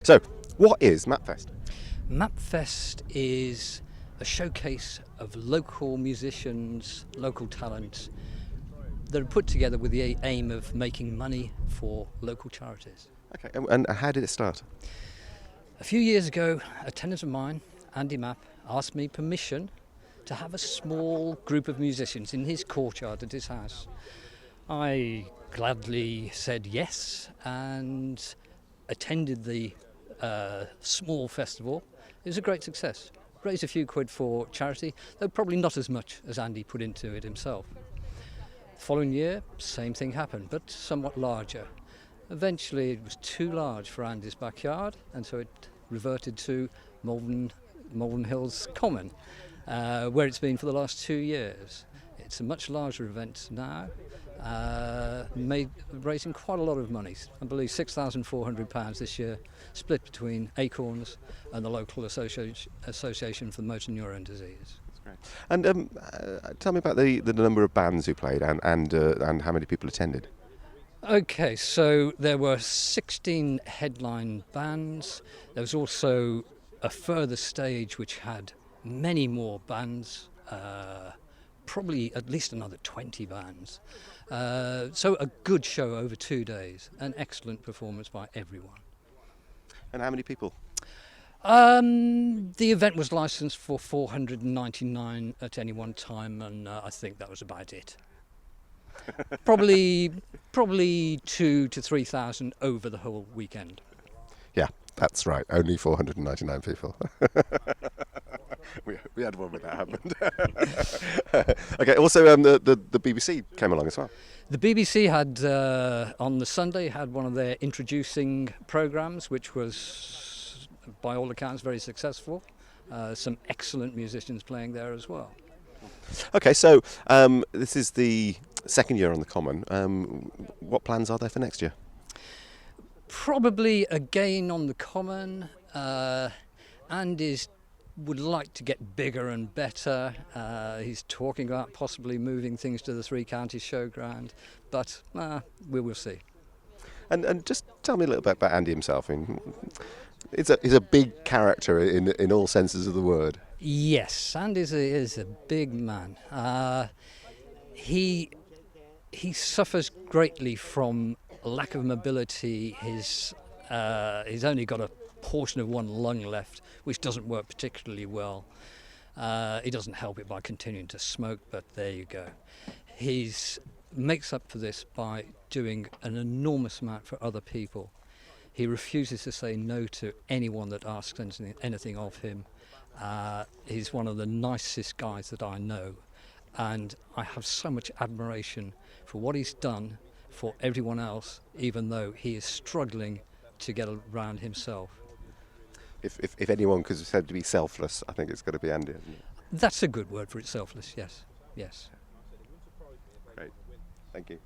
So, what is Mappfest? Mappfest is a showcase of local musicians, local talent that are put together with the aim of making money for local charities. Okay, and how did it start? A few years ago, a tenant of mine, Andy Mapp, asked me permission to have a small group of musicians in his courtyard at his house. I gladly said yes and attended the small festival. It was a great success. Raised a few quid for charity, though probably not as much as Andy put into it himself. The following year, same thing happened, but somewhat larger. Eventually it was too large for Andy's backyard, and so it reverted to Malvern Hills Common, where it's been for the last 2 years. It's a much larger event now, raising quite a lot of money. I believe £6,400 this year, split between Acorns and the local Association for Motor Neurone Disease. And tell me about the number of bands who played and how many people attended. Okay, so there were 16 headline bands. There was also a further stage which had many more bands, probably at least another 20 bands. So a good show over 2 days, an excellent performance by everyone. And how many people? The event was licensed for 499 at any one time, and I think that was about it. Probably 2,000 to 3,000 over the whole weekend. Yeah, that's right. Only 499 people. we had one when that happened. Okay. Also, the BBC came along as well. The BBC had on the Sunday had one of their introducing programmes, which was, by all accounts, very successful. Some excellent musicians playing there as well. Okay, so this is the second year on the Common. What plans are there for next year? Probably again on the Common. Andy would like to get bigger and better. He's talking about possibly moving things to the Three Counties Showground, but we will see. And just tell me a little bit about Andy himself. I mean, he's a big character in all senses of the word. Yes, Andy is a big man. He suffers greatly from lack of mobility. He's only got a portion of one lung left, which doesn't work particularly well. He doesn't help it by continuing to smoke, but there you go. He makes up for this by doing an enormous amount for other people. He refuses to say no to anyone that asks anything of him. He's one of the nicest guys that I know, and I have so much admiration for what he's done for everyone else, even though he is struggling to get around himself. If anyone could be said to be selfless, I think it's got to be Andy, isn't it? That's a good word for it, selfless, yes. Great, thank you.